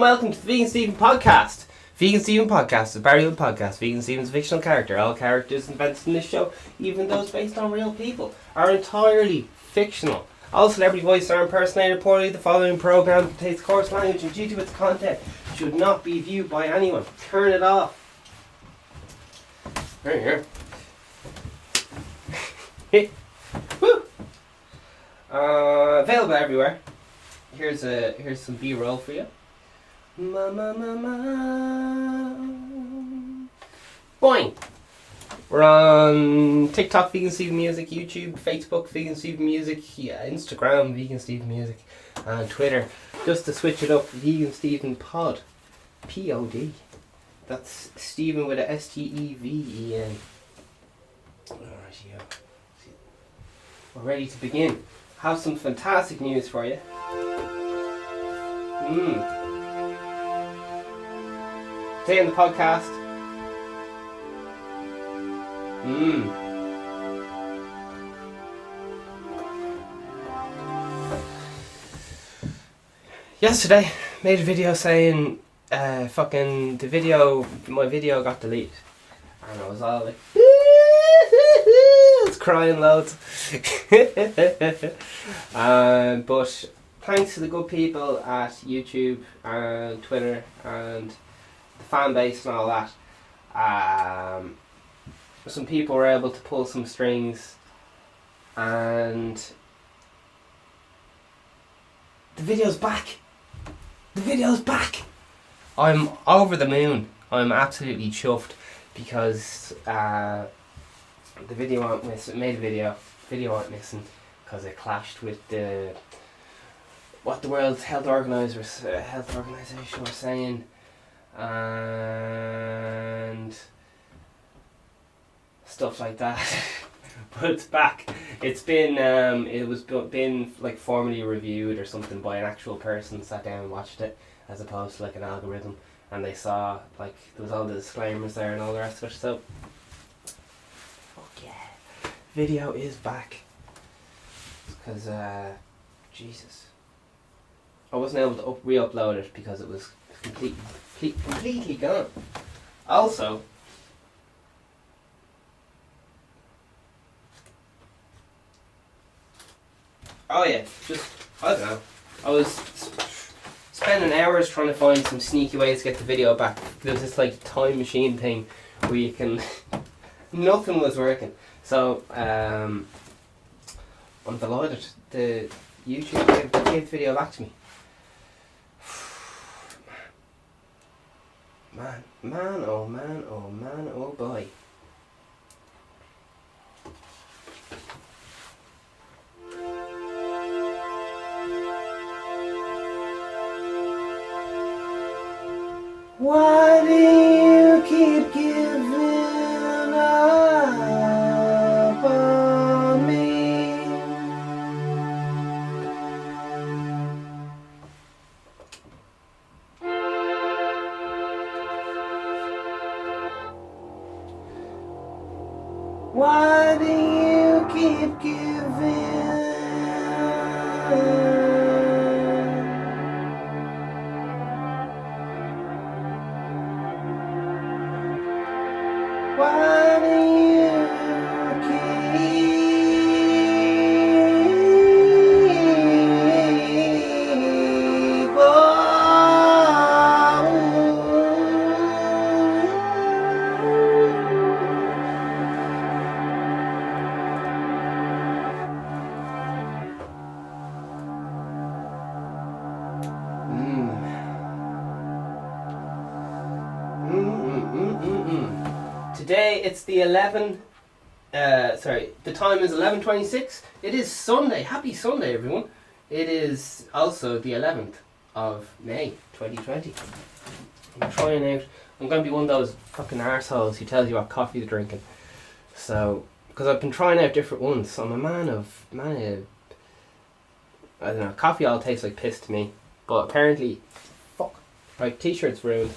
welcome to the Vegan Stephen podcast. Vegan Stephen podcast is a burial podcast. Vegan Stephen's a fictional character. All characters invented in this show, even those based on real people, are entirely fictional. All celebrity voices are impersonated poorly. The following program contains coarse language and due to its content should not be viewed by anyone. Turn it off. There you go. Woo! Available everywhere. Here's some B-roll for you. Boing! We're on TikTok, Vegan Stephen Music, YouTube, Facebook, Vegan Stephen Music, Instagram, Vegan Stephen Music, and Twitter. Just to switch it up, Vegan Stephen Pod. P-O-D. That's Stephen with a S-T-E-V-E-N. Alright, we're ready to begin. Have some fantastic news for you. Today on the podcast. Yesterday, made a video saying my video got deleted. And I was all like, I was crying loads. But thanks to the good people at YouTube and Twitter and the fan base and all that, some people were able to pull some strings and the video's back. The video's back. I'm over the moon. I'm absolutely chuffed because the video aren't missing. Made a video aren't missing because it clashed with what the World Health Organization was saying, and stuff like that. But it's back. It's been been like formally reviewed or something by an actual person, sat down and watched it, as opposed to like an algorithm, and they saw like there was all the disclaimers there and all the rest of it. So fuck yeah, video is back. Because Jesus, I wasn't able to re-upload it because it was completely gone. Also, oh yeah, I don't know. I was spending hours trying to find some sneaky ways to get the video back. There's this like time machine thing where you can. Nothing was working. So I'm delighted. The YouTube gave the video back to me. Man, oh boy. Why do you keep giving up on me? Why do you keep giving? Why do you keep on? Today it's the 11. The time is 11:26. It is Sunday. Happy Sunday, everyone. It is also the 11th of May, 2020. I'm trying out. I'm going to be one of those fucking arseholes who tells you what coffee they're drinking. So, because I've been trying out different ones. So I'm a man of I don't know. Coffee all tastes like piss to me. But apparently, fuck. My t-shirt's ruined.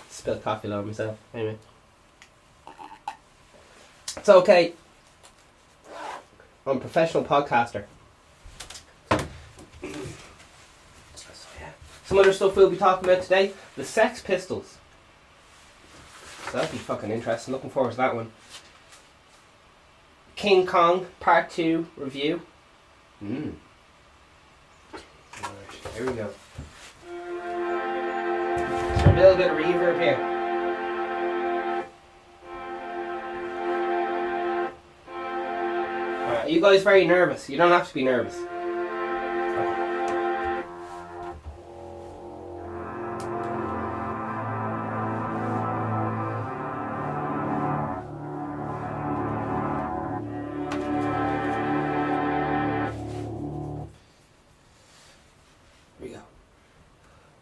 Spilled coffee all over myself. Anyway. It's okay. I'm a professional podcaster. So yeah. Some other stuff we'll be talking about today. The Sex Pistols. So that'd be fucking interesting. Looking forward to that one. King Kong Part 2 review. Right, here we go. A little bit of reverb here. Are you guys very nervous? You don't have to be nervous. Here we go.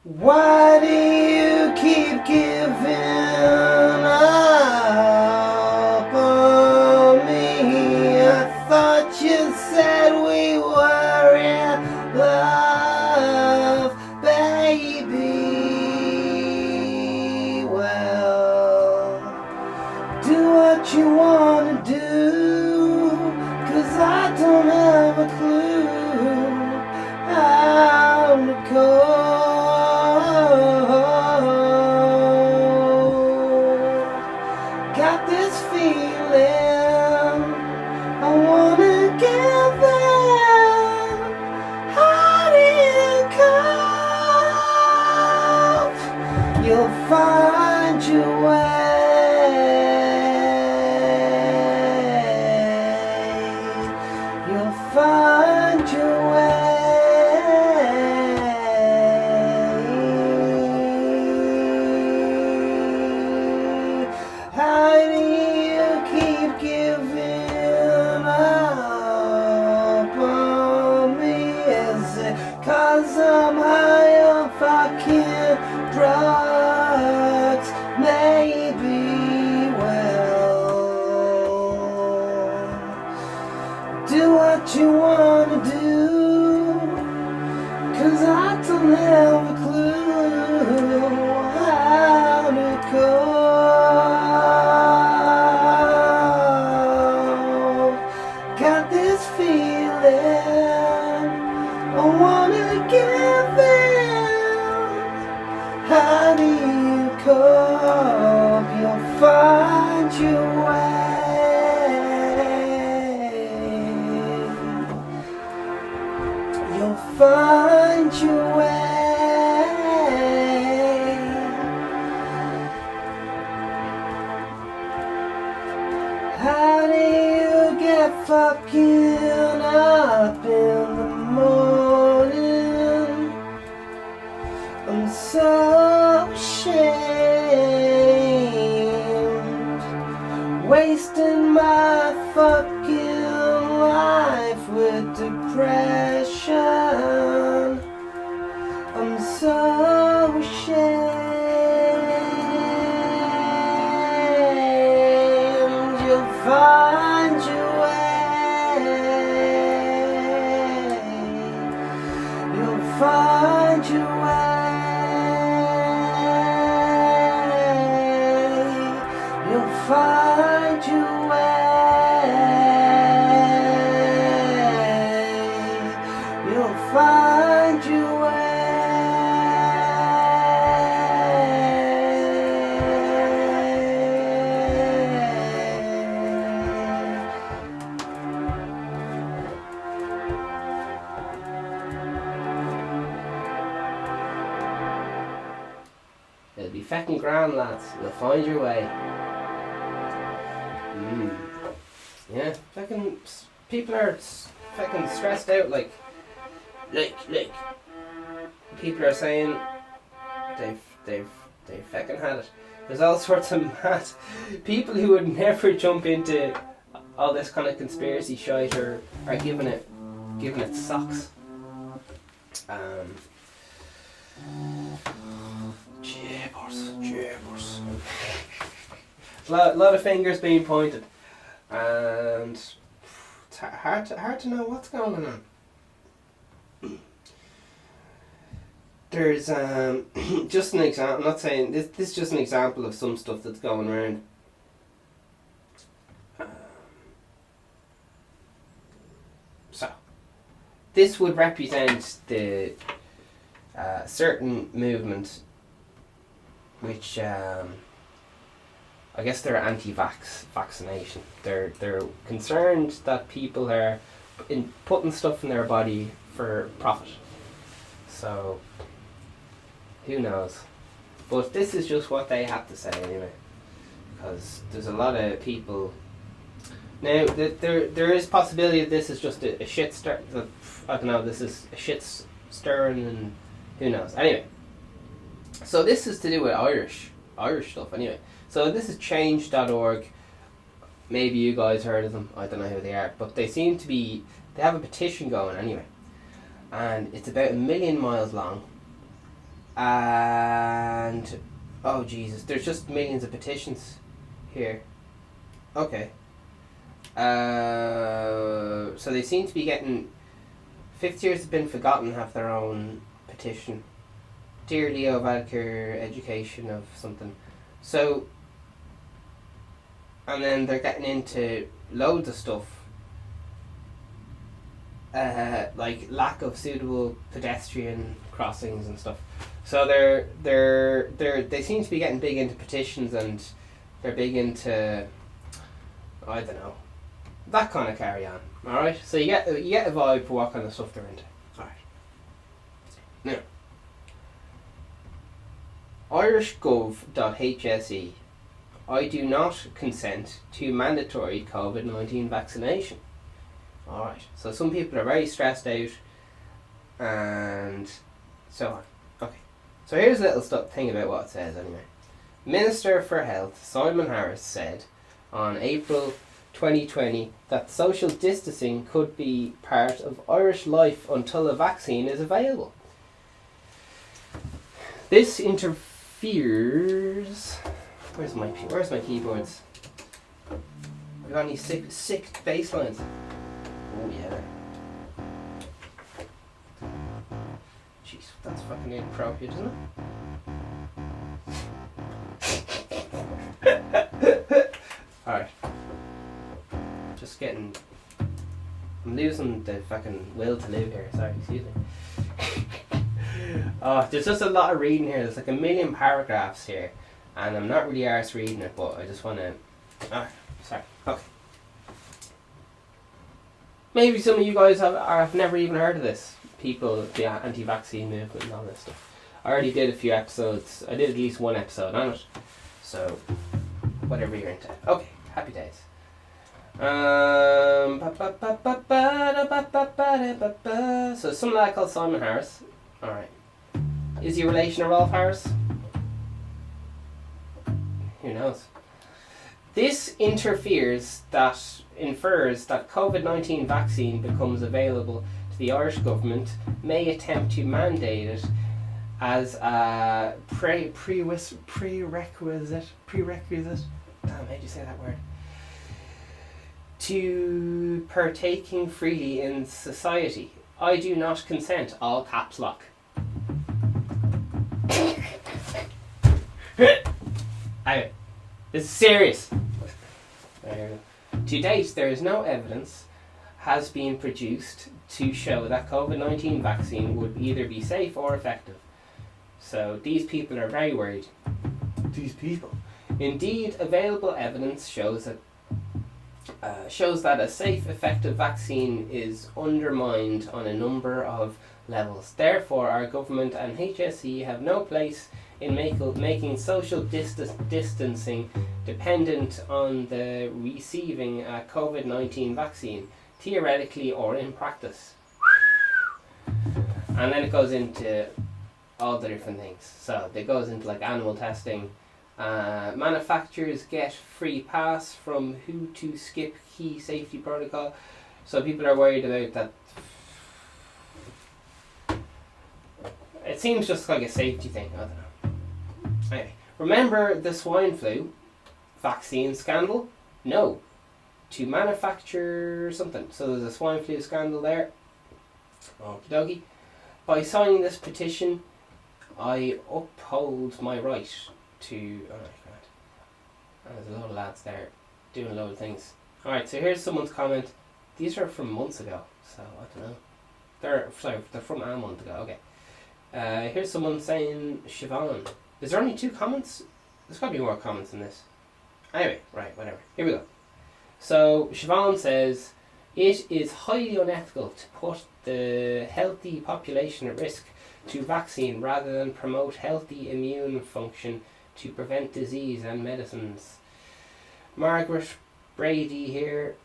Why do you keep giving up on me? I thought you said we were in love, baby. Well, do what you wanna do, 'cause I don't have a clue how to go. Got this feeling I wanna give in. How do you cope? You'll find your way. You'll find your way. How do you keep giving up on me? Is it 'cause I'm high on fucking drugs? Maybe. Well, do what you wanna do, 'cause I don't have a clue how to cope. Got this feeling I wanna give in. How do you cope? You'll find your way. You'll find your way. How do you get fucking up in the morning? I'm so ashamed, wasting my fucking life with depression. I'm so ashamed. You'll find your way. You'll find your way. You'll find your way. You'll find your way. It'll be feckin' grand, lads. You'll find your way. Yeah, feckin' people are feckin' stressed out. Like people are saying they've feckin' had it. There's all sorts of mad people who would never jump into all this kind of conspiracy shite are giving it socks. Jibbers. A lot of fingers being pointed, and it's hard to know what's going on. There's just an example. I'm not saying this is just an example of some stuff that's going around. So this would represent the a certain movement which I guess they're anti-vaccination. They're concerned that people are putting stuff in their body for profit. So who knows? But this is just what they have to say anyway, because there's a lot of people. Now there is possibility that this is just a shit stir. I don't know. This is a shit stirring, and who knows? Anyway, so this is to do with Irish stuff. Anyway, so this is change.org. Maybe you guys heard of them. I don't know who they are, but they seem to be. They have a petition going anyway, and it's about 1 million miles long. And oh Jesus, there's just millions of petitions here. Okay. So they seem to be getting 50 Years Have Been Forgotten have their own petition. Dear Leo Varadkar, education of something. So, and then they're getting into loads of stuff. Like lack of suitable pedestrian crossings and stuff. So they seem to be getting big into petitions, and they're big into, I don't know, that kind of carry on. Alright? So you get a vibe for what kind of stuff they're into. Alright. Now, irishgov.hse, I do not consent to mandatory COVID-19 vaccination. Alright, so some people are very stressed out and so on. Okay, so here's a little thing about what it says anyway. Minister for Health Simon Harris said on April 2020 that social distancing could be part of Irish life until a vaccine is available. This interferes. Where's my keyboards? I got any sick bass lines? Oh yeah. Jeez, that's fucking inappropriate, isn't it? Alright. Just getting... I'm losing the fucking will to live here, sorry, excuse me. There's just a lot of reading here. There's like 1 million paragraphs here, and I'm not really arse reading it, but I just want to... sorry, okay. Maybe some of you guys have never even heard of this. People, the anti-vaccine movement and all this stuff. I already did a few episodes. I did at least one episode on it. So, whatever you're into. Okay, happy days. So some lad called Simon Harris. Alright. Is he a relation of Rolf Harris? Who knows? This infers that COVID-19 vaccine becomes available to the Irish government may attempt to mandate it as a prerequisite. Damn, how'd you say that word? To partaking freely in society. I do not consent. All caps lock. Anyway, this is serious. To date, there is no evidence has been produced to show that COVID-19 vaccine would either be safe or effective. So these people are very worried. These people. Indeed, available evidence shows that a safe, effective vaccine is undermined on a number of levels. Therefore, our government and HSE have no place in making social distancing dependent on the receiving a COVID-19 vaccine, theoretically or in practice. And then it goes into all the different things. So it goes into like animal testing. Manufacturers get free pass from who to skip key safety protocol. So people are worried about that. It seems just like a safety thing. I don't know. Anyway, remember the swine flu vaccine scandal? No. To manufacture something. So there's a swine flu scandal there. Okie dokie. By signing this petition, I uphold my right to... Oh my god. There's a lot of lads there doing a load of things. Alright, so here's someone's comment. These are from months ago, so I don't know. They're from a month ago, okay. Here's someone saying Siobhan. Is there only 2 comments? There's got to be more comments than this. Anyway, right, whatever. Here we go. So Siobhan says, it is highly unethical to put the healthy population at risk to vaccine rather than promote healthy immune function to prevent disease and medicines. Margaret Brady here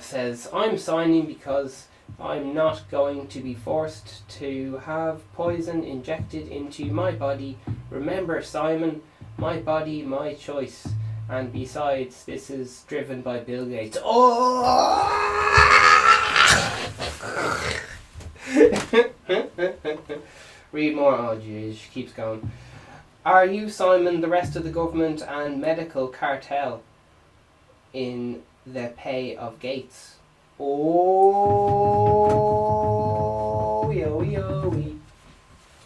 says, I'm signing because I'm not going to be forced to have poison injected into my body. Remember, Simon, my body, my choice. And besides, this is driven by Bill Gates. Oh! Read more. Oh, jeez, she keeps going. Are you, Simon, the rest of the government and medical cartel in the pay of Gates? Oh, yo, yo, we.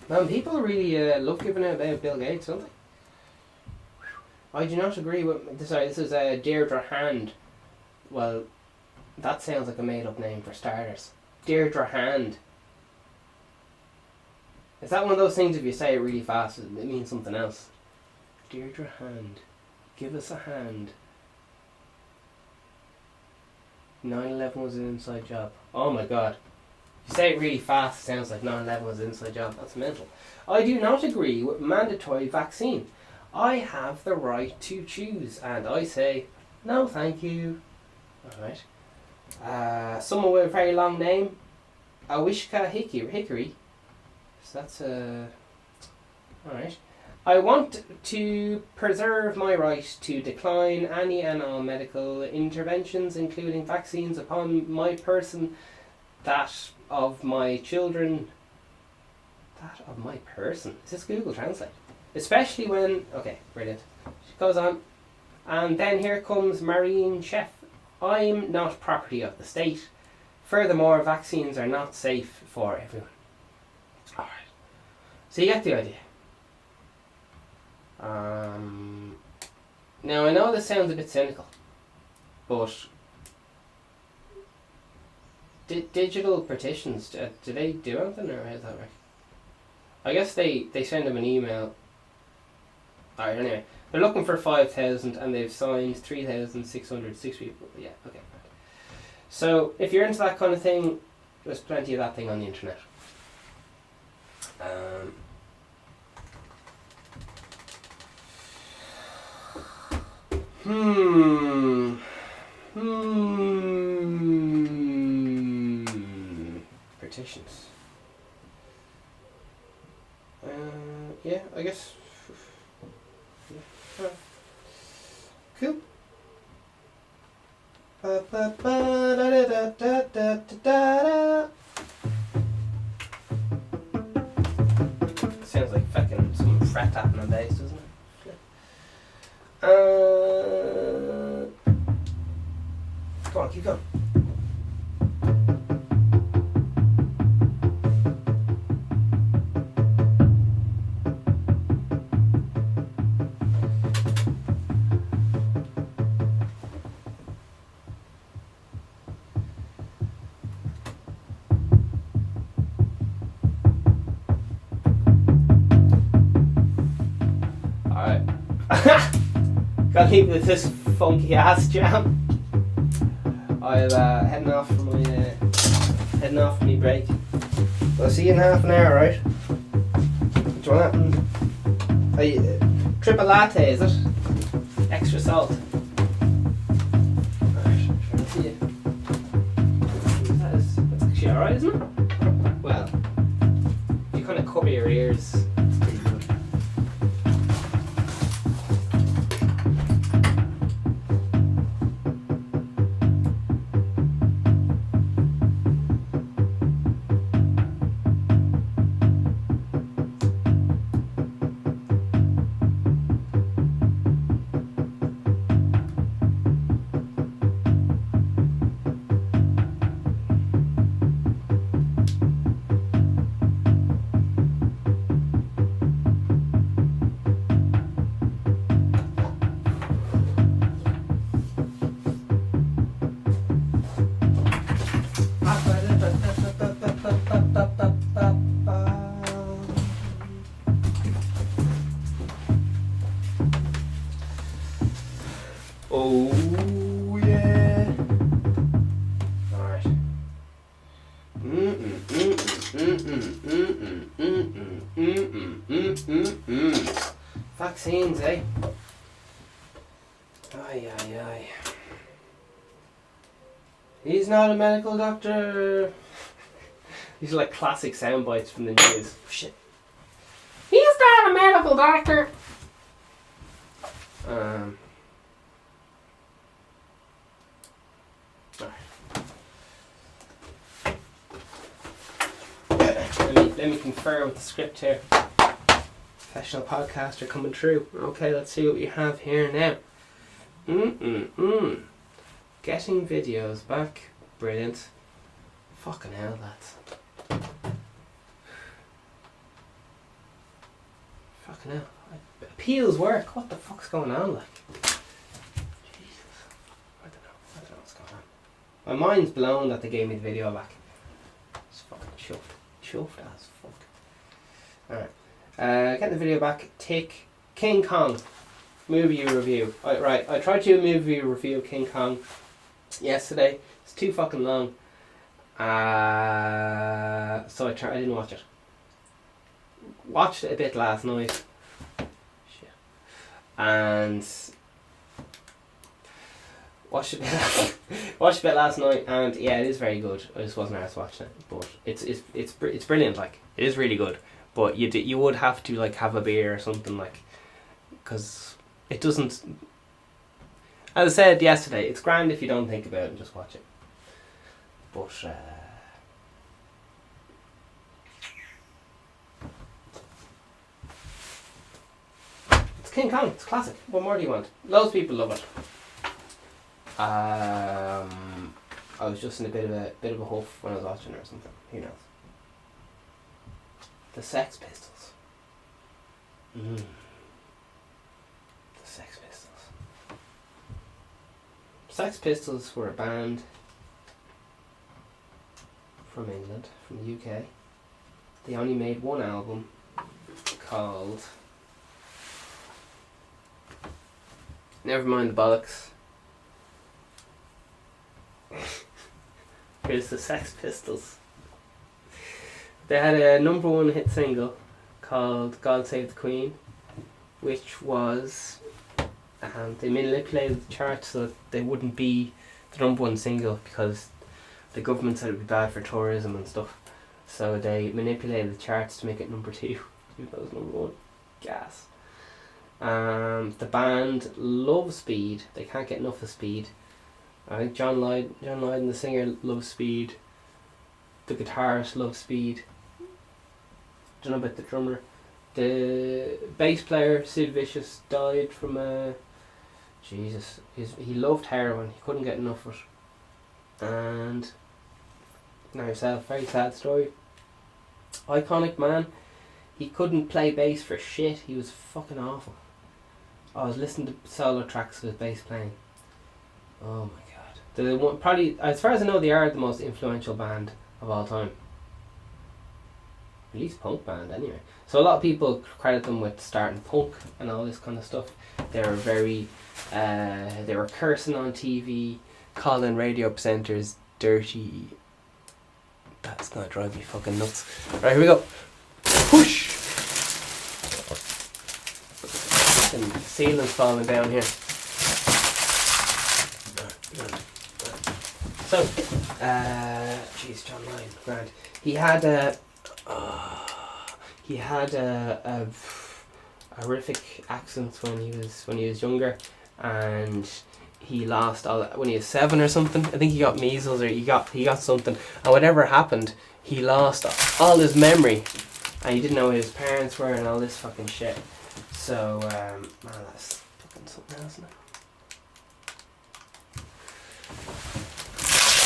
Man, people really love giving out about Bill Gates, don't they? I do not agree with. Sorry, this is Deirdre Hand. Well, that sounds like a made-up name for starters. Deirdre Hand. Is that one of those things if you say it really fast, it means something else? Deirdre Hand. Give us a hand. 9/11 was an inside job. Oh my god. If you say it really fast, it sounds like 9/11 was an inside job. That's mental. I do not agree with mandatory vaccine. I have the right to choose, and I say, no thank you. Alright. Someone with a very long name, Awishka Hickory. So that's alright. I want to preserve my right to decline any and all medical interventions, including vaccines, upon my person, that of my children. That of my person? Is this Google Translate? Especially when... Okay, brilliant. She goes on. And then here comes Marine Chef. I'm not property of the state. Furthermore, vaccines are not safe for everyone. Alright. So you get the idea. Now I know this sounds a bit cynical, but digital petitions, do they do anything, or how does that work? I guess they send them an email. Alright, anyway. They're looking for 5,000 and they've signed 3,606 people. Yeah, okay. So, if you're into that kind of thing, there's plenty of that thing on the internet. Petitions. Yeah, I guess. Cool. Sounds like fucking some fret tapping on bass, doesn't it? Go on, keep going. Gotta leave with this funky ass jam. I'll heading off for my break. I'll see you in half an hour, right? Do you want that? Triple latte, is it? Extra salt. Alright, trying to see you. That's actually alright, isn't it? Well, if you kind of cover your ears, it's pretty good. Vaccines, eh? Aye, aye, aye. He's not a medical doctor. These are like classic sound bites from the news. Shit. He's not a medical doctor. Let me confer with the script here. Professional podcaster coming through. Okay, let's see what we have here now. Getting videos back. Brilliant. Fucking hell, lads. Fucking hell. Appeals work. What the fuck's going on, like? Jesus. I don't know what's going on. My mind's blown that they gave me the video back. It's fucking chuffed. Chuffed as fuck. Alright. Getting the video back. Tick. King Kong. Movie review. Right, I tried to do a movie review of King Kong yesterday. It's too fucking long. So I didn't watch it. Watched it a bit last night. Shit. And watched a bit last night, and yeah, it is very good. I just wasn't arsed watching it, but it's brilliant. Like, it is really good. But you would have to like have a beer or something, like, because it doesn't. As I said yesterday, it's grand if you don't think about it and just watch it. But it's King Kong. It's classic. What more do you want? Loads of people love it. I was just in a bit of a huff when I was watching it or something. Who knows? The Sex Pistols. The Sex Pistols. Sex Pistols were a band from England, from the UK. They only made one album called Never Mind the Bollocks. Here's the Sex Pistols. They had a #1 hit single called God Save the Queen, which was, they manipulated the charts so that they wouldn't be the #1 single because the government said it would be bad for tourism and stuff. So they manipulated the charts to make it #2, even though it was #1. Gas. The band love Speed. They can't get enough of Speed. I think John Lydon, the singer, loves Speed. The guitarist loves Speed. Don't know about the drummer. The bass player, Sid Vicious, died from Jesus. He loved heroin. He couldn't get enough of it. And now yourself, very sad story. Iconic man. He couldn't play bass for shit. He was fucking awful. I was listening to solo tracks of his bass playing. Oh my god. The one, probably, as far as I know, they are the most influential band of all time. At least punk band anyway. So a lot of people credit them with starting punk and all this kind of stuff. They were very, they were cursing on TV, calling radio presenters dirty. That's gonna drive me fucking nuts. Right, here we go. Push! And the ceiling's falling down here. So, jeez, John Lydon, grand. He had a horrific accent when he was younger, and he lost all when he was 7 or something. I think he got measles or he got something, and whatever happened, he lost all his memory, and he didn't know who his parents were and all this fucking shit. So, man, that's fucking something else now.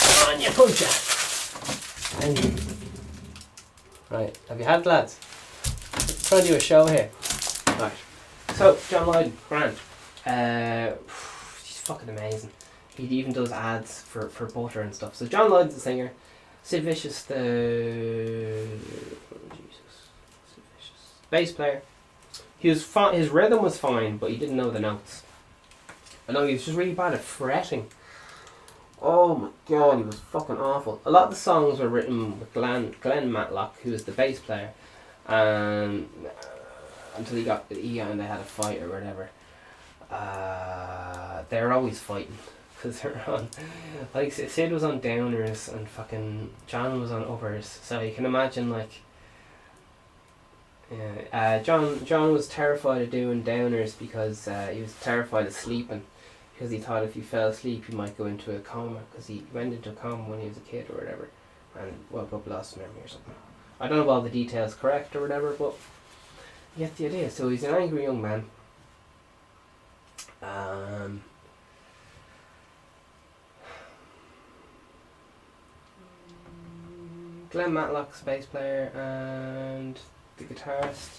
Come on, you puncher! Right, have you had, lads? Let's try to do a show here. Right. So, John Lydon, grand. He's fucking amazing. He even does ads for butter and stuff. So John Lydon's the singer. Sid Vicious, Sid Vicious, bass player. He was fine. His rhythm was fine, but he didn't know the notes. I know he was just really bad at fretting. Oh my god, he was fucking awful. A lot of the songs were written with Glen Matlock, who was the bass player, and until he and they had a fight or whatever. They were always fighting because they're on. Like Sid was on downers and fucking John was on uppers, so you can imagine like. Yeah, John was terrified of doing downers because he was terrified of sleeping. Because he thought if he fell asleep, he might go into a coma. Because he went into a coma when he was a kid or whatever, and woke up, lost memory or something. I don't know if all the details correct or whatever, but you get the idea. So he's an angry young man. Glen Matlock's bass player and the guitarist.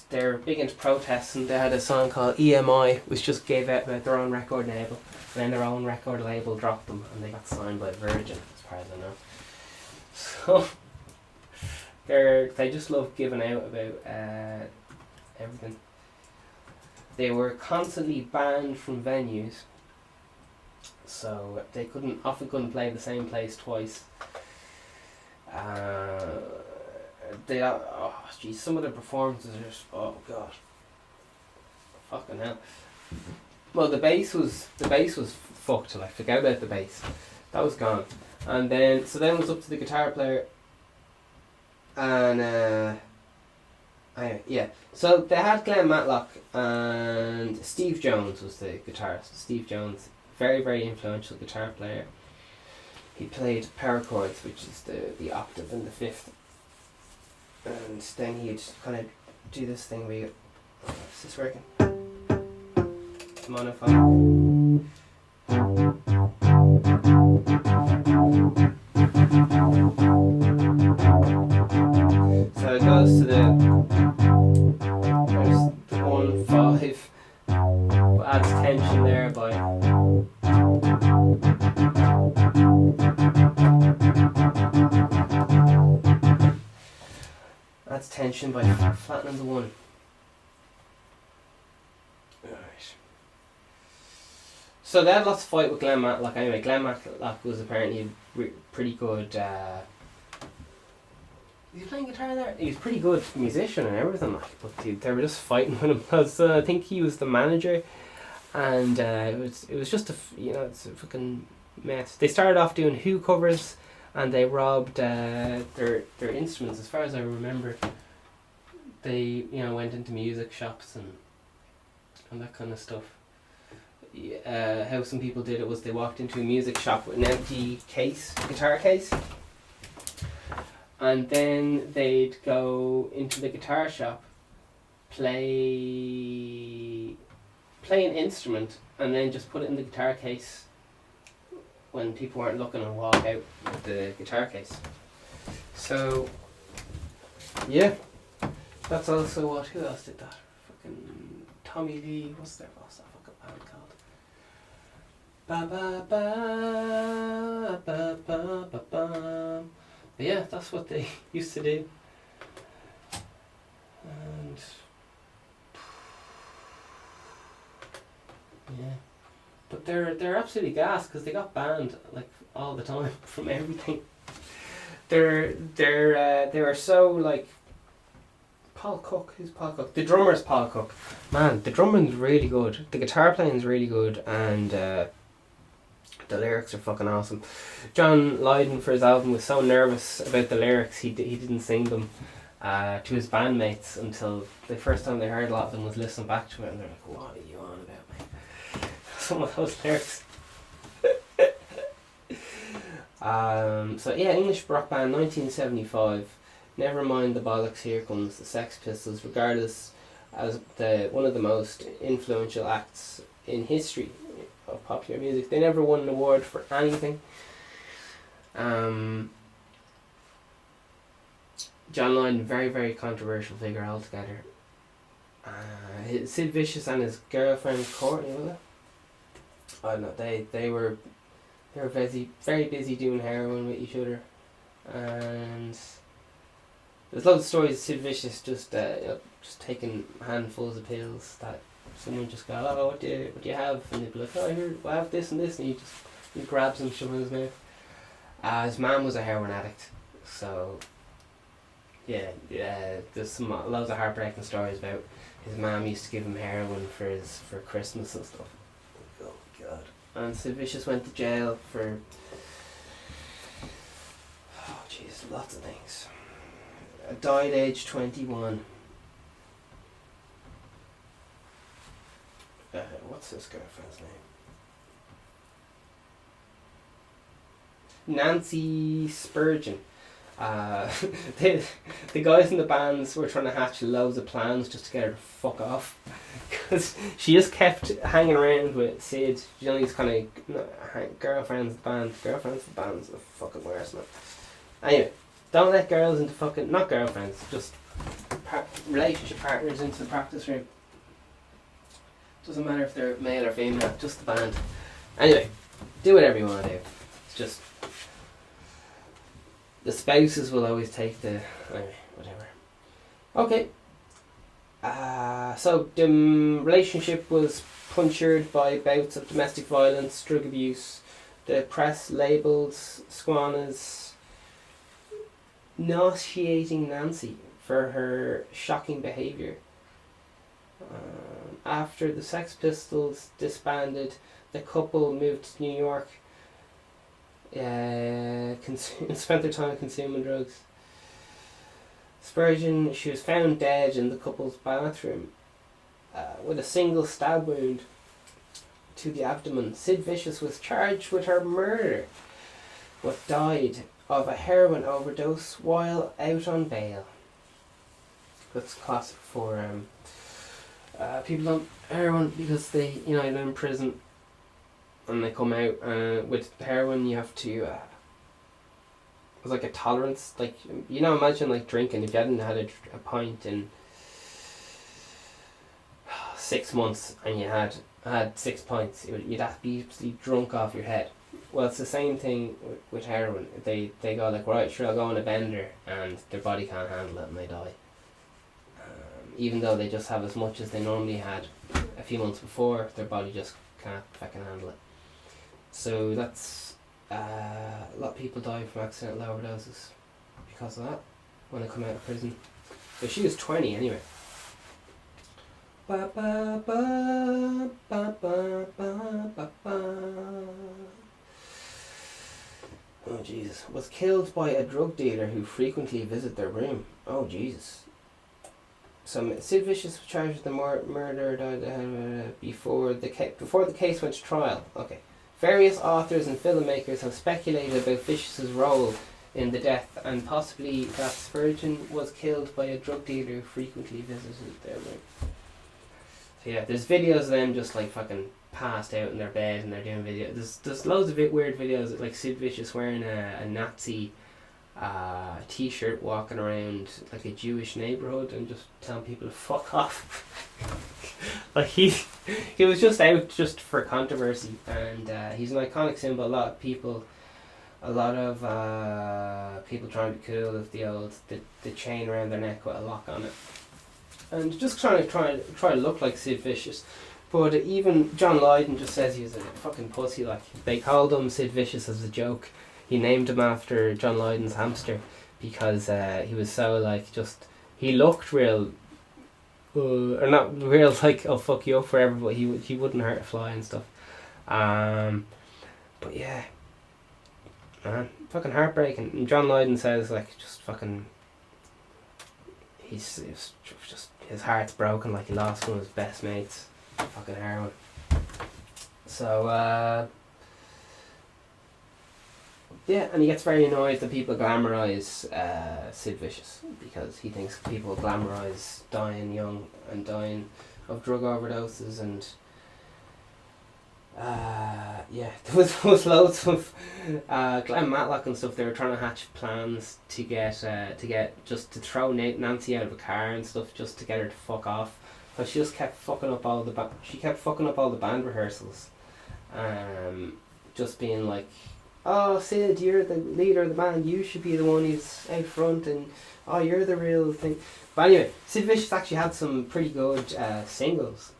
They're big into protests, and they had a song called EMI, which just gave out about their own record label, and then their own record label dropped them, and they got signed by Virgin, as far as I know. So they just love giving out about everything. They were constantly banned from venues, so they often couldn't play the same place twice. Some of the performances are just, oh god, fucking hell. Well, the bass was fucked. Like, forget about the bass, that was gone. And then it was up to the guitar player, and so they had Glen Matlock, and Steve Jones was the guitarist. Steve Jones, very very influential guitar player. He played power chords, which is the octave and the fifth. And then he'd kind of do this thing where is this working? Monophone. So it goes to there's the 1-5, but adds tension there by. That's tension by flattening the 1. Alright. So they had lots of fight with Glen Matlock. Anyway, Glen Matlock was apparently pretty good. He was playing guitar there. He was a pretty good musician and everything. But they were just fighting with him because I think he was the manager, and it was just it's a fucking mess. They started off doing Who covers. And they robbed their instruments, as far as I remember. They went into music shops and that kind of stuff. How some people did it was they walked into a music shop with an empty guitar case, and then they'd go into the guitar shop, play an instrument, and then just put it in the guitar case when people weren't looking, and walk out with the guitar case. So, yeah, that's also what. Who else did that? Fucking Tommy Lee. What's that fucking band called? Ba ba ba ba ba ba ba. But yeah, that's what they used to do. And yeah. But they're absolutely gas because they got banned like all the time from everything. They were so like Paul Cook. Who's Paul Cook? The drummer's Paul Cook. Man, the drumming's really good. The guitar playing's really good, and the lyrics are fucking awesome. John Lydon for his album was so nervous about the lyrics he didn't sing them to his bandmates until the first time they heard a lot of them was listening back to it, and they're like, "What are you on about, mate?" Some of those lyrics. So yeah, English rock band, 1975. Never mind the bollocks, here comes the Sex Pistols, regardless as one of the most influential acts in history of popular music. They never won an award for anything. John Lydon, very very controversial figure altogether. Sid Vicious and his girlfriend Courtney, was it? I don't know. They were very busy doing heroin with each other, and There's loads of stories of Sid Vicious just just taking handfuls of pills that someone just go, oh, what do you have? And they'd be like, oh, here, I have this and this, and he grabs them, shoves them in his mouth. His mum was a heroin addict, so yeah, there's loads of heartbreaking stories about his mum used to give him heroin for Christmas and stuff. Oh God! And Sid Vicious went to jail for lots of things. Died aged 21. What's this girlfriend's name? Nancy Spurgeon. The guys in the bands were trying to hatch loads of plans just to get her to fuck off, because she just kept hanging around with Sid. You know, these kind of girlfriends of the band. Girlfriends of the bands are fucking worse, man. Anyway, don't let girls into fucking, not girlfriends, just relationship partners into the practice room. Doesn't matter if they're male or female, just the band. Anyway, do whatever you want to do. It's just, the spouses will always take the, anyway, whatever. Okay. So the relationship was punctured by bouts of domestic violence, drug abuse. The press labelled Swan as nauseating Nancy for her shocking behaviour. After the Sex Pistols disbanded, the couple moved to New York. Spent their time consuming drugs. Spurgeon, she was found dead in the couple's bathroom with a single stab wound to the abdomen. Sid Vicious was charged with her murder, but died of a heroin overdose while out on bail. That's classic for people on heroin, because they, you know, they're in prison and they come out with heroin. You have to it's like a tolerance, like, you know, imagine like drinking. If you hadn't had a pint in 6 months and you had 6 pints, you'd have to be absolutely drunk off your head. Well, it's the same thing with heroin. They go like, right, sure, I'll go on a bender, and their body can't handle it and they die. Even though they just have as much as they normally had a few months before, their body just can't fucking handle it. So that's, a lot of people die from accidental overdoses because of that when they come out of prison. So she was 20 anyway. Ba ba ba ba ba ba ba ba. Oh Jesus! Was killed by a drug dealer who frequently visited their room. Oh Jesus! So Sid Vicious was charged with the murder before the case went to trial. Okay. Various authors and filmmakers have speculated about Vicious's role in the death, and possibly that Spurgeon was killed by a drug dealer who frequently visited their room. So yeah, there's videos of them just like fucking passed out in their bed and they're doing videos. There's loads of weird videos of like Sid Vicious wearing a Nazi t-shirt, walking around like a Jewish neighbourhood and just telling people to fuck off. Like he was just out just for controversy, and he's an iconic symbol. A lot of people trying to be cool with the chain around their neck with a lock on it, and just try to look like Sid Vicious. But even John Lydon just says he was a fucking pussy. Like, they called him Sid Vicious as a joke. He named him after John Lydon's hamster because he was so like, just, he looked real, or not real like, I'll fuck you up forever, but he wouldn't hurt a fly and stuff. But yeah, man, fucking heartbreaking. And John Lydon says like, just fucking, he's just, his heart's broken, like he lost one of his best mates. Fucking heroin. So yeah, and he gets very annoyed that people glamorise Sid Vicious, because he thinks people glamorise dying young and dying of drug overdoses, and yeah, there was loads of Glen Matlock and stuff. They were trying to hatch plans to get just to throw Nancy out of a car and stuff, just to get her to fuck off. But she just kept fucking up all the band rehearsals. Just being like, oh, Sid, you're the leader of the band, you should be the one who's out front, and oh, you're the real thing. But anyway, Sid Vicious actually had some pretty good singles,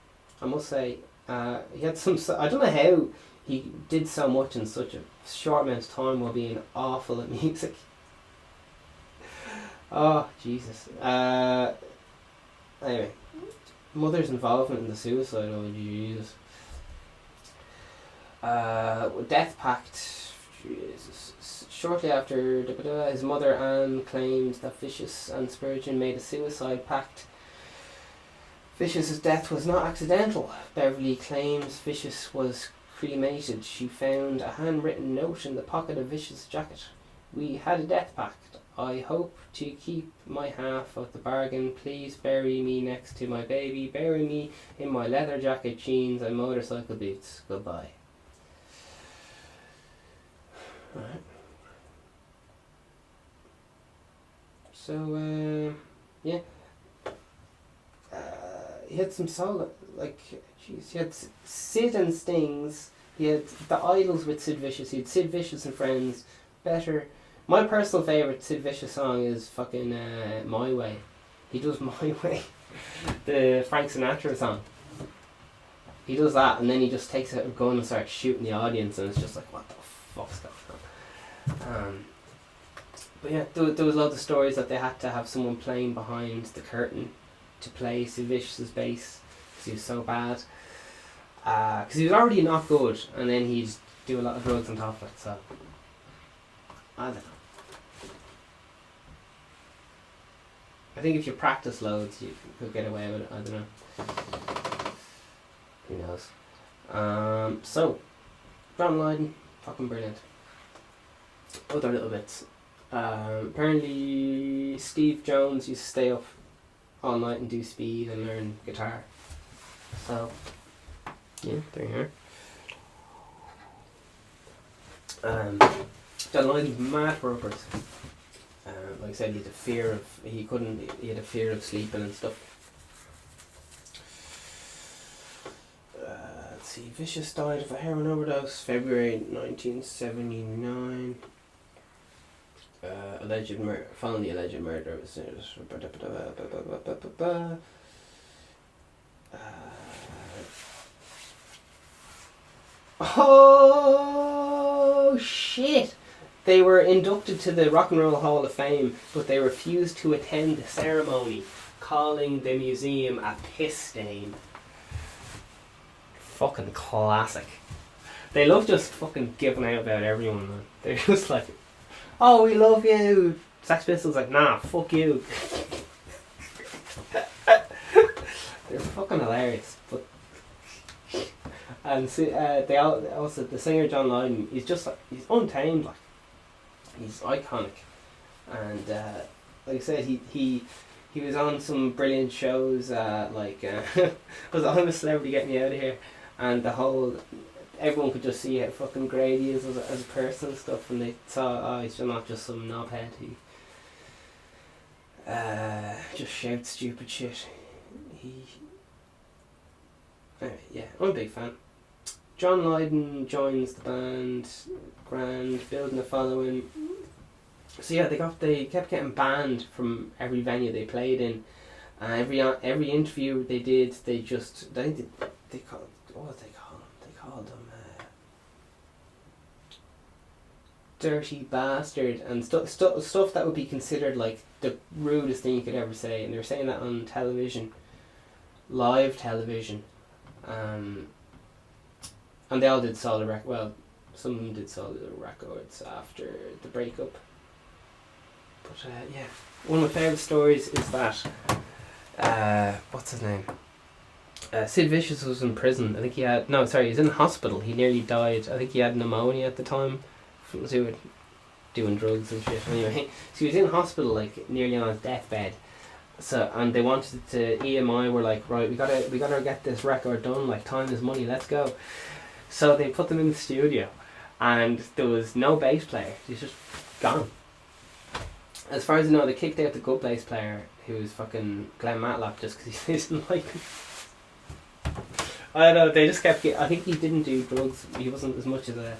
I must say. He had some, I don't know how he did so much in such a short amount of time while being awful at music. Oh, Jesus. Anyway, mother's involvement in the suicide, oh Jesus. Death Pact. Jesus. Shortly after his mother Anne claimed that Vicious and Spurgeon made a suicide pact. Vicious's death was not accidental. Beverly claims Vicious was cremated. She found a handwritten note in the pocket of Vicious' jacket. We had a death pact. I hope to keep my half of the bargain. Please bury me next to my baby. Bury me in my leather jacket, jeans and motorcycle boots. Goodbye. Alright. So, yeah. He had some solid, like, jeez, he had Sid and Stings. He had the Idols with Sid Vicious. He had Sid Vicious and Friends. Better. My personal favourite Sid Vicious song is fucking My Way. He does My Way. The Frank Sinatra song. He does that and then he just takes out a gun and starts shooting the audience and it's just like, what the fuck's going on? But yeah, there was loads of stories that they had to have someone playing behind the curtain to play Sid Vicious's bass because he was so bad. Because he was already not good and then he'd do a lot of drugs on top of it, so I don't know. I think if you practice loads you could get away with it, I don't know. Who knows. So, John Lydon, fucking brilliant. Other little bits. Apparently Steve Jones used to stay up all night and do speed and learn guitar. So, yeah, there you are. John Lydon's mad for uppers. Like I said, he had a fear of sleeping and stuff. Let's see, Vicious died of a heroin overdose, February 1979. Following the alleged murder was oh shit! They were inducted to the Rock and Roll Hall of Fame, but they refused to attend the ceremony, calling the museum a piss stain. Fucking classic. They love just fucking giving out about everyone, man. They're just like, oh, we love you. Sex Pistols like, nah, fuck you. They're fucking hilarious. But and they also the singer John Lydon, he's just like, he's untamed, like he's iconic, and like I said, he was on some brilliant shows like was I'm a Celebrity, Get Me Out of Here, and the whole. Everyone could just see how fucking great he is as a person and stuff, and they saw, oh, he's not just some knobhead who just shouts stupid shit. Anyway, yeah, I'm a big fan. John Lydon joins the band, grand, building a following. So yeah, they kept getting banned from every venue they played in. Every interview they did, they called, what did they call them? They called them dirty bastard and stuff that would be considered like the rudest thing you could ever say, and they were saying that on television, live television, and they all did solid some of them did solid records after the breakup. But yeah, one of my favourite stories is that what's his name? Sid Vicious was in prison. I think he was in hospital. He nearly died. I think he had pneumonia at the time. Something to do with doing drugs and shit. Anyway, so he was in hospital, like nearly on his deathbed. So, and they wanted to, EMI were like, right, we gotta get this record done. Like, time is money. Let's go. So they put them in the studio, and there was no bass player. He's just gone. As far as I know, they kicked out the good bass player, who was fucking Glen Matlock, just because he didn't like him. I don't know, they just kept I think he didn't do drugs. He wasn't as much of a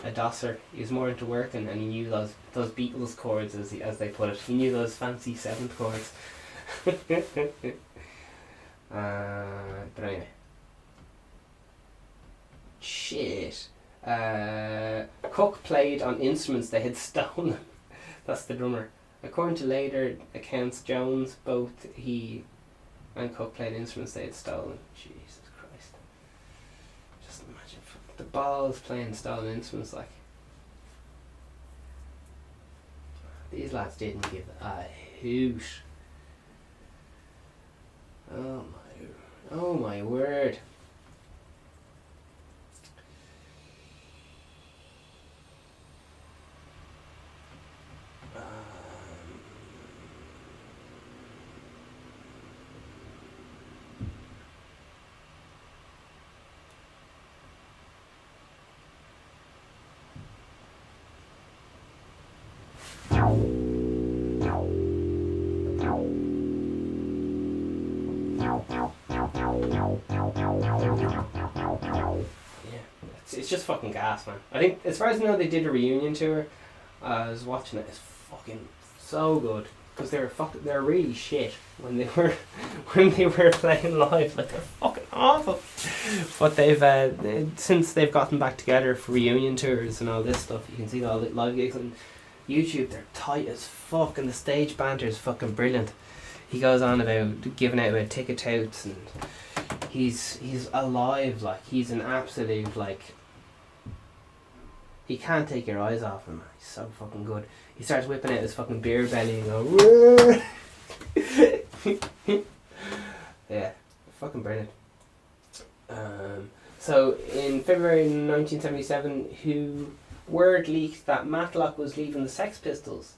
a dosser. He was more into working, and he knew those Beatles chords, as they put it. He knew those fancy seventh chords. But anyway. Shit. Cook played on instruments they had stolen. That's the drummer. According to later accounts, Jones, both he and Cook played instruments they had stolen. Jesus Christ. Just imagine the balls playing stolen instruments like. These lads didn't give a hoot. Oh my word. It's just fucking gas, man. I think, as far as I know, they did a reunion tour. I was watching it. It's fucking so good, because they're really shit when they were playing live. Like, they're fucking awful. But they've since they've gotten back together for reunion tours and all this stuff, you can see all the live gigs on YouTube. They're tight as fuck, and the stage banter is fucking brilliant. He goes on about giving out about ticket touts, and he's alive. Like, he's an absolute, like, you can't take your eyes off him. He's so fucking good. He starts whipping out his fucking beer belly and go, yeah, fucking brilliant. So in February 1977, word leaked that Matlock was leaving the Sex Pistols.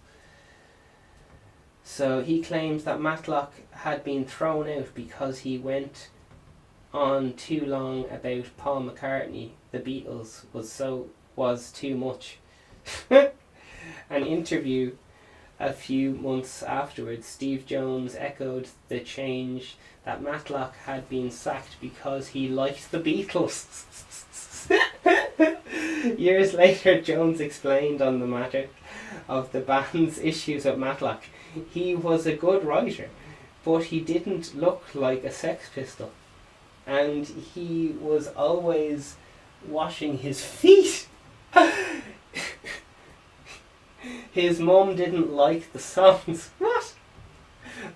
So he claims that Matlock had been thrown out because he went on too long about Paul McCartney, the Beatles, was too much. An interview a few months afterwards, Steve Jones echoed the change that Matlock had been sacked because he liked the Beatles. Years later, Jones explained on the matter of the band's issues with Matlock. He was a good writer, but he didn't look like a Sex Pistol, and he was always washing his feet. His mum didn't like the songs. What?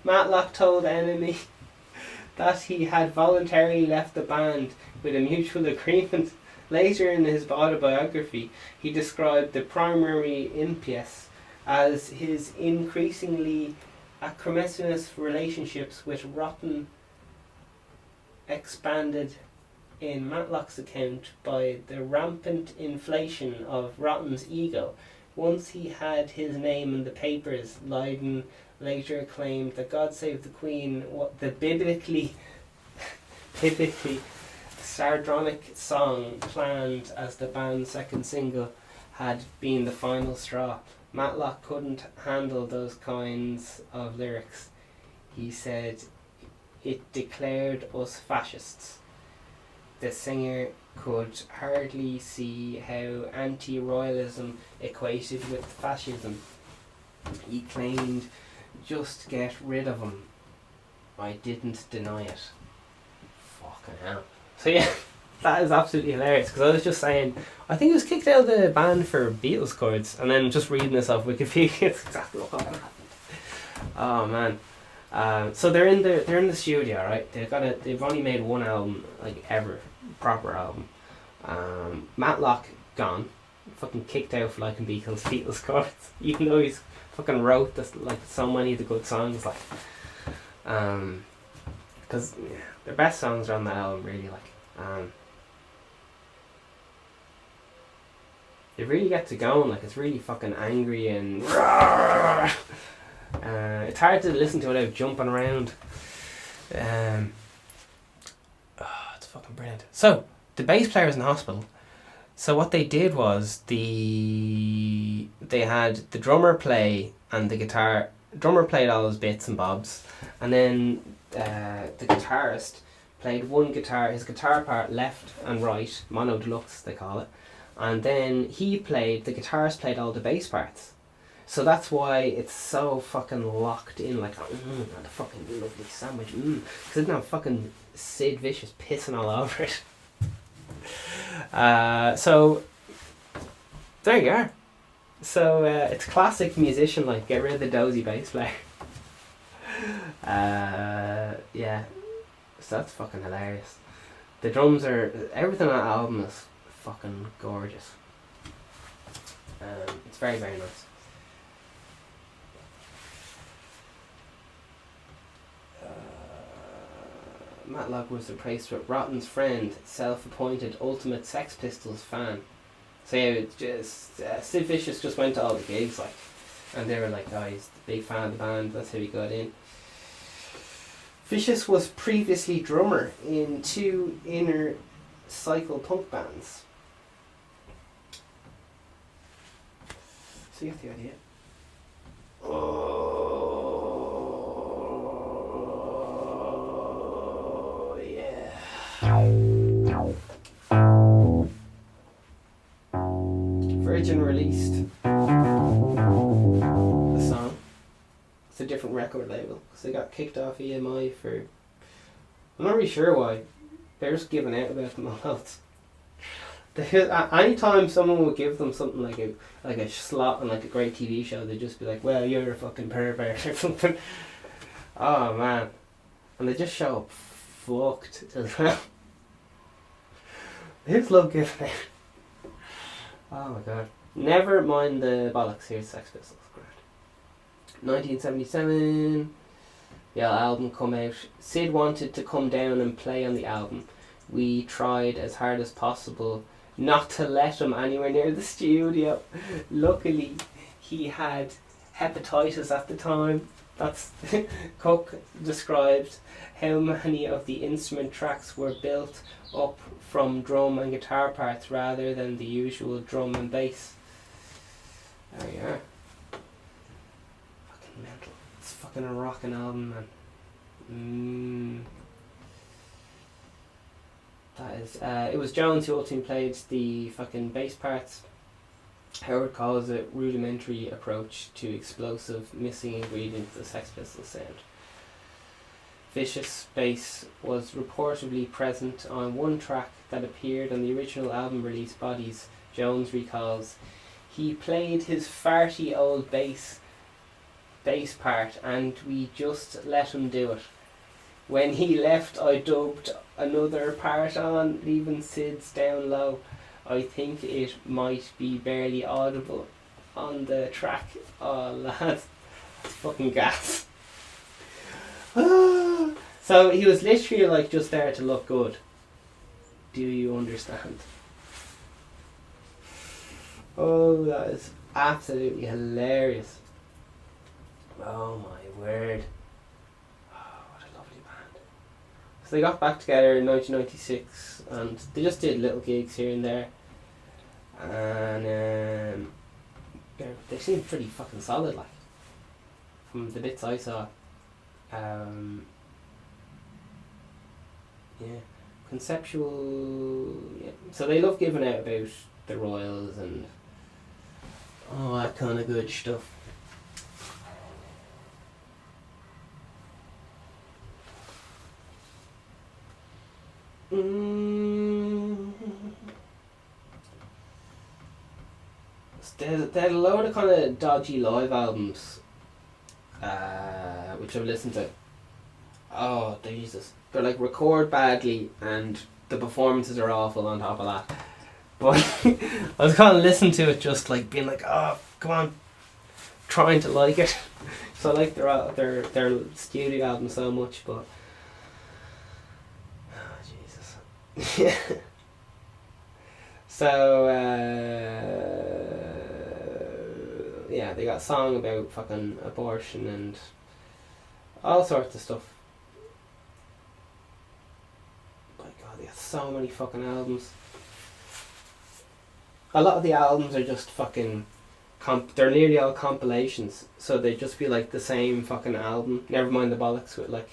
Matlock told Enemy that he had voluntarily left the band with a mutual agreement. Later in his autobiography, he described the primary impetus as his increasingly acrimonious relationships with Rotten, expanded in Matlock's account by the rampant inflation of Rotten's ego. Once he had his name in the papers, Lydon later claimed that God Save the Queen, the biblically sardonic song planned as the band's second single, had been the final straw. Matlock couldn't handle those kinds of lyrics. He said, "It declared us fascists." The singer could hardly see how anti-royalism equated with fascism. He claimed, "Just get rid of him. I didn't deny it." Fucking hell. So yeah, that is absolutely hilarious, because I was just saying, I think he was kicked out of the band for Beatles chords, and then just reading this off Wikipedia, it's exactly what happened. Oh man. So they're in the studio, right? They've only made one album, like, ever, proper album. Matlock gone, fucking kicked out for liking Beatles chords, even though he's fucking wrote this, like, so many of the good songs, like, because the best songs are on the album, really, like, they really get to going, like, it's really fucking angry and it's hard to listen to without jumping around. It's fucking brilliant. So the bass player was in hospital. So what they did was they had the drummer play and the guitar. Drummer played all those bits and bobs, and then the guitarist played one guitar, his guitar part left and right, mono deluxe they call it, And then the guitarist played all the bass parts. So that's why it's so fucking locked in, like, and the fucking lovely sandwich, because it didn't have fucking Sid Vicious pissing all over it. So, there you are. So, it's classic musician, like, get rid of the dozy bass player. Yeah, so that's fucking hilarious. The drums everything on that album is fucking gorgeous. It's very, very nice. Matlock was replaced with Rotten's friend, self-appointed ultimate Sex Pistols fan. So yeah, it's just Sid Vicious just went to all the gigs, like, and they were like, oh, he's a big fan of the band. That's how he got in. Vicious was previously drummer in 2 inner cycle punk bands. So you get the idea. Oh, yeah. Virgin released the song. It's a different record label because they got kicked off EMI for, I'm not really sure why. They're just giving out about them all else. Anytime someone would give them something like a slot on like a great TV show, they'd just be like, well, you're a fucking pervert or something. Oh man. And they just show up fucked as well. They just love giving out. Oh my god. Never mind the bollocks, here's Sex Pistols. Great. 1977. The album come out. Sid wanted to come down and play on the album. We tried as hard as possible not to let him anywhere near the studio. Luckily, he had hepatitis at the time. That's Cook described how many of the instrument tracks were built up from drum and guitar parts rather than the usual drum and bass. There you are. Fucking mental. It's fucking a rockin' album, man. That is, it was Jones who ultimately played the fucking bass parts. Howard calls it rudimentary approach to explosive missing ingredient of the Sex Pistols sound. Vicious bass was reportedly present on one track that appeared on the original album release Bodies. Jones recalls, he played his farty old bass part and we just let him do it. When he left, I dubbed another part on, leaving Sid's down low. I think it might be barely audible on the track. Oh, lads, that's fucking gas. So he was literally like just there to look good. Do you understand? Oh, that is absolutely hilarious. Oh my word. So they got back together in 1996 and they just did little gigs here and there, and they seemed pretty fucking solid, like, from the bits I saw. Yeah, conceptual. Yeah, so they love giving out about the Royals and all that kind of good stuff. There's a load of kind of dodgy live albums, which I've listened to. Oh Jesus, they're like record badly and the performances are awful on top of that. But I was kind of listening to it, just like being like, oh come on, trying to like it. So I like their studio album so much, but yeah. So yeah, they got a song about fucking abortion and all sorts of stuff. My God, they got so many fucking albums. A lot of the albums are just fucking they're nearly all compilations, so they just be like the same fucking album. Never mind the bollocks with like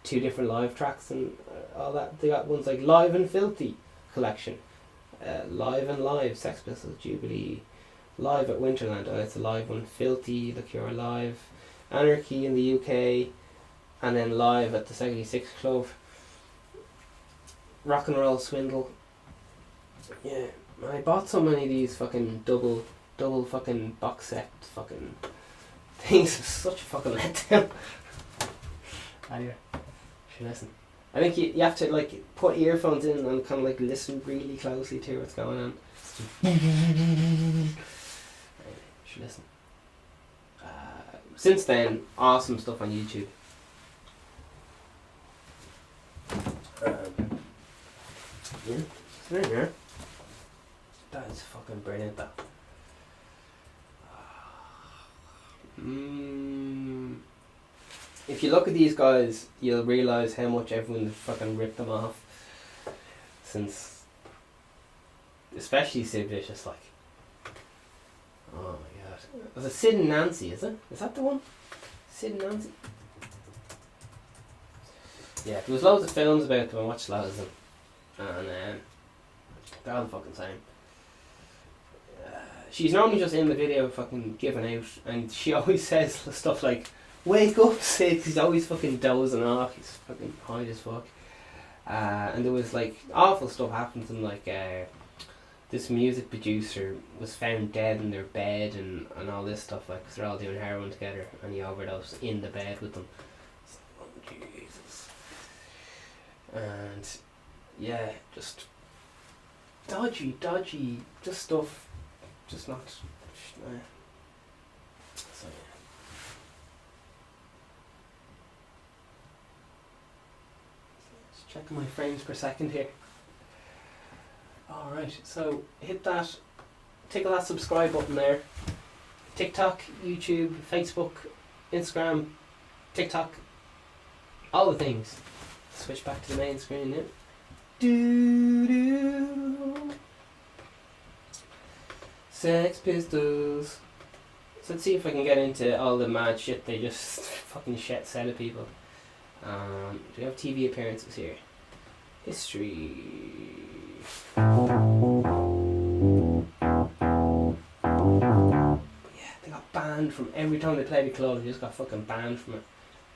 2 different live tracks and all that. They got ones like Live and Filthy collection, Live and Live, Sex Pistols, Jubilee. Live at Winterland, oh, it's a live one. Filthy, The Cure live. Anarchy in the UK, and then live at the 76 Club. Rock and Roll Swindle. Yeah, I bought so many of these fucking double fucking box set fucking things. It's such a fucking letdown. Anyway, should listen. I think you have to like put earphones in and kind of like listen really closely to what's going on. Anyway, should listen. Since then, awesome stuff on YouTube. Yeah, it's right here. That is fucking brilliant, that. If you look at these guys, you'll realise how much everyone fucking ripped them off. Since, especially Sid Vicious, like. Oh my god. Was it Sid and Nancy, is it? Is that the one? Sid and Nancy? Yeah, there was loads of films about them, I watched loads of them. And they're all the fucking same. She's normally just in the video fucking giving out, and she always says stuff like, "Wake up, Sid," 'cause he's always fucking dozing off, he's fucking high as fuck. And there was like awful stuff happened to them, like this music producer was found dead in their bed and all this stuff, like, 'cause they're all doing heroin together, and he overdosed in the bed with them. It's like, oh Jesus. And yeah, just dodgy, just stuff, just not. So yeah. Just checking my frames per second here. Alright, so hit that, tickle that subscribe button there. TikTok, YouTube, Facebook, Instagram, TikTok, all the things. Switch back to the main screen now. Do. Sex Pistols. So let's see if I can get into all the mad shit they just fucking said of people. Do we have TV appearances here? History. Yeah, they got banned from every time they played a club. They just got fucking banned from it,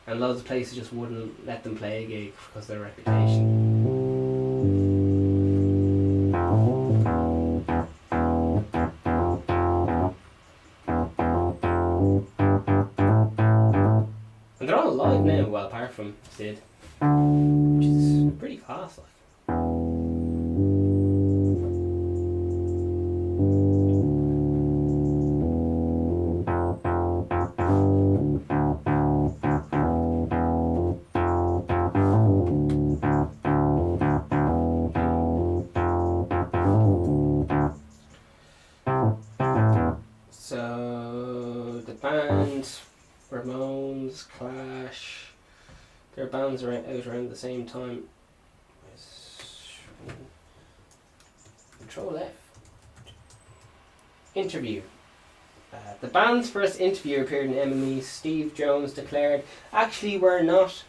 and loads of places just wouldn't let them play a gig because of their reputation. And they're all alive now, well, apart from Sid, which is pretty class, like. So the band, Ramones, Clash, their bands are out around the same time. Control F. Interview. The band's first interview appeared in MME. Steve Jones declared, "Actually, we're not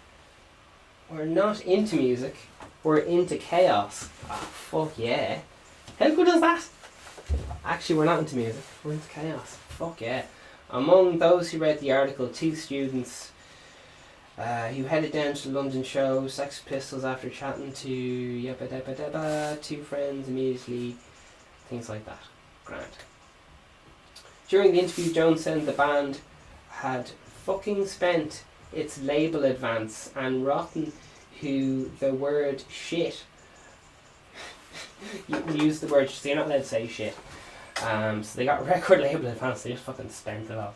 into music. We're into chaos." Oh, fuck yeah! How good is that? Actually, we're not into music. We're into chaos. Fuck yeah! Among those who read the article, 2 students who headed down to the London show, Sex Pistols, after chatting to 2 friends immediately, things like that. Grand. During the interview, Jones said the band had fucking spent its label advance and Rotten, who the word shit, you use the word, so you're not allowed to say shit. So they got record label advance, they just fucking spent it all.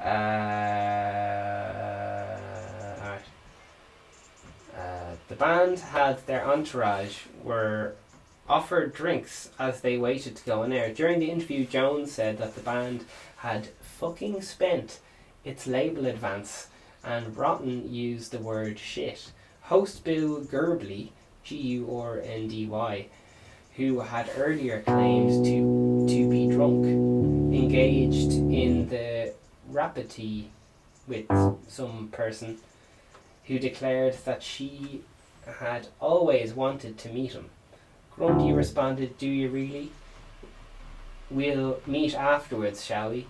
Alright. The band had their entourage were offered drinks as they waited to go on air. During the interview, Jones said that the band had fucking spent its label advance, and Rotten used the word shit. Host Bill Gurbley, Gurndy, who had earlier claimed to be drunk, engaged in the rapidity with some person who declared that she had always wanted to meet him. Grundy responded, "Do you really? We'll meet afterwards, shall we?"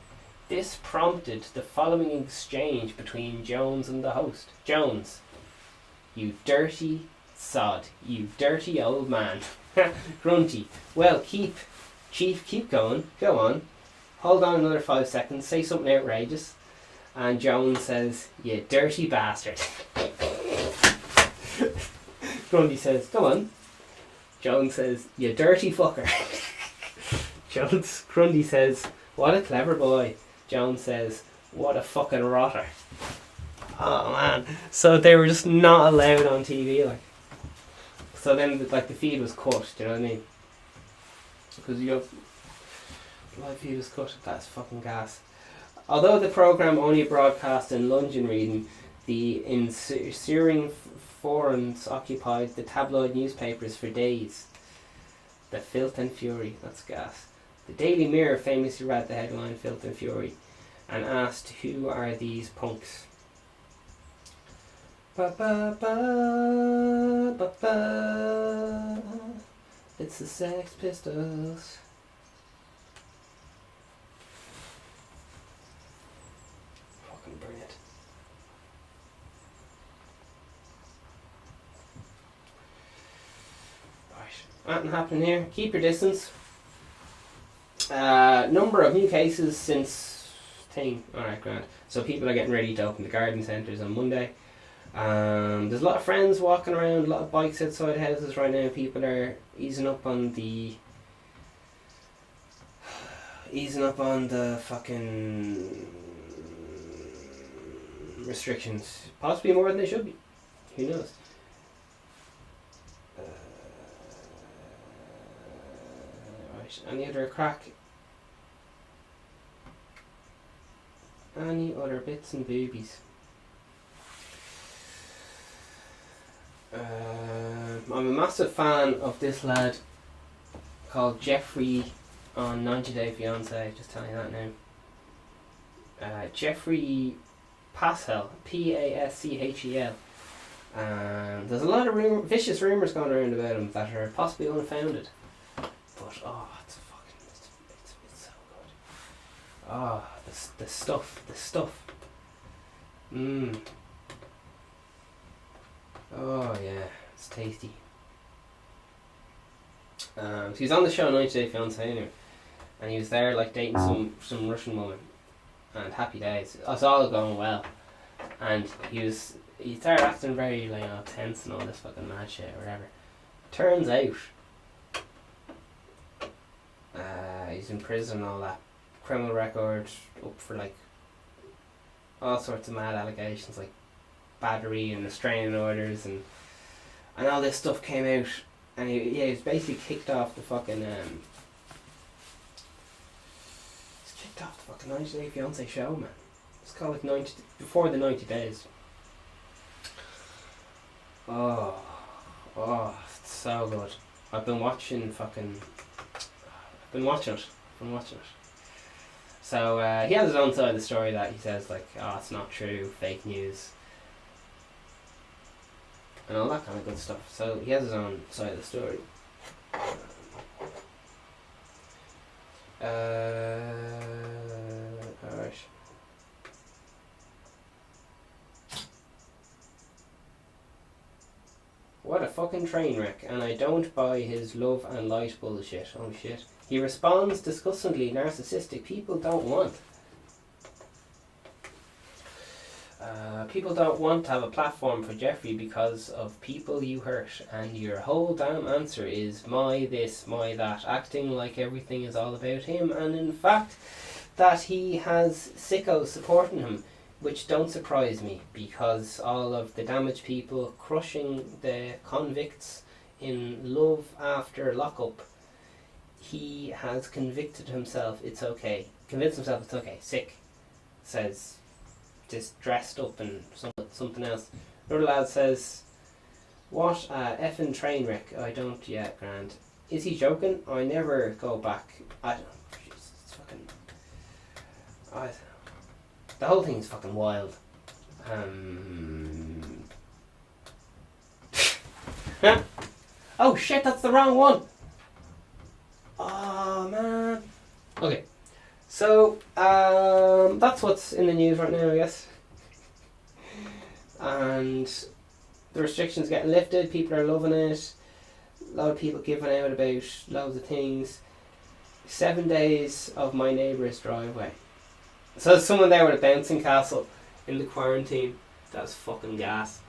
This prompted the following exchange between Jones and the host. Jones: "You dirty sod, you dirty old man." Grunty: "Well, Chief, keep going. Go on. Hold on another 5 seconds. Say something outrageous." And Jones says, "You dirty bastard." Grundy says, "Go on." Jones says, "You dirty fucker." Grundy says, "What a clever boy." Jones says, "What a fucking rotter." Oh man. So they were just not allowed on TV, like. So then the feed was cut, do you know what I mean? Because live feed was cut, that's fucking gas. Although the programme only broadcast in London reading, the ensuing forums occupied the tabloid newspapers for days. The filth and fury, that's gas. The Daily Mirror famously read the headline "Filth and Fury" and asked, "Who are these punks?" Ba ba ba ba ba. It's the Sex Pistols. Fucking brilliant. Right, nothing happening here. Keep your distance. Number of new cases since thing. Alright, grand. So people are getting ready to open the garden centres on Monday. There's a lot of friends walking around, a lot of bikes outside houses right now. People are easing up on the fucking restrictions. Possibly more than they should be. Who knows? Right, any other crack? Any other bits and boobies? I'm a massive fan of this lad called Jeffrey on 90 Day Fiancé, just telling you that now. Jeffrey Paschel, Paschel. There's a lot of vicious rumours going around about him that are possibly unfounded. But it's so good. The stuff. Oh yeah, it's tasty. So he's on the show 90 Day Fiancé anyway, and he was there like dating some Russian woman, and happy days. It's all going well, and he started acting very tense and all this fucking mad shit or whatever. Turns out, he's in prison and all that, criminal record up for like all sorts of mad allegations like battery and restraining orders and all this stuff came out, and he was basically kicked off the fucking 90 Day Fiancé show, man. It's called like 90 before the 90 days. It's so good. I've been watching it. So he has his own side of the story that he says like, it's not true, fake news, and all that kind of good stuff. So he has his own side of the story. Alright. What a fucking train wreck, and I don't buy his love and light bullshit. Oh shit. He responds disgustingly narcissistic. People don't want to have a platform for Jeffrey because of people you hurt, and your whole damn answer is my this, my that, acting like everything is all about him, and in fact that he has sickos supporting him, which don't surprise me, because all of the damaged people crushing the convicts in love after lockup, he has convinced himself it's okay. Sick, says just dressed up in something else. Another lad says, "What a effing train wreck." I don't, yeah, grand. Is he joking? I never go back. I don't, Jesus, it's fucking, the whole thing is fucking wild. Oh shit, that's the wrong one. Oh man. Okay, so that's what's in the news right now, I guess. And the restrictions getting lifted, people are loving it. A lot of people giving out about loads of things. 7 days of my neighbour's driveway. So there's someone there with a bouncing castle in the quarantine. That's fucking gas.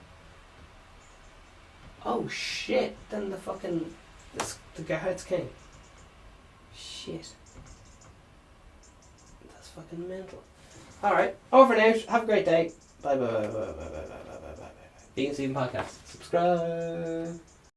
Oh shit, then the fucking... the guards came. Shit. That's fucking mental. Alright, over and out. Have a great day. Bye bye bye bye bye bye bye bye bye bye. Vegan Steven Podcast. Subscribe.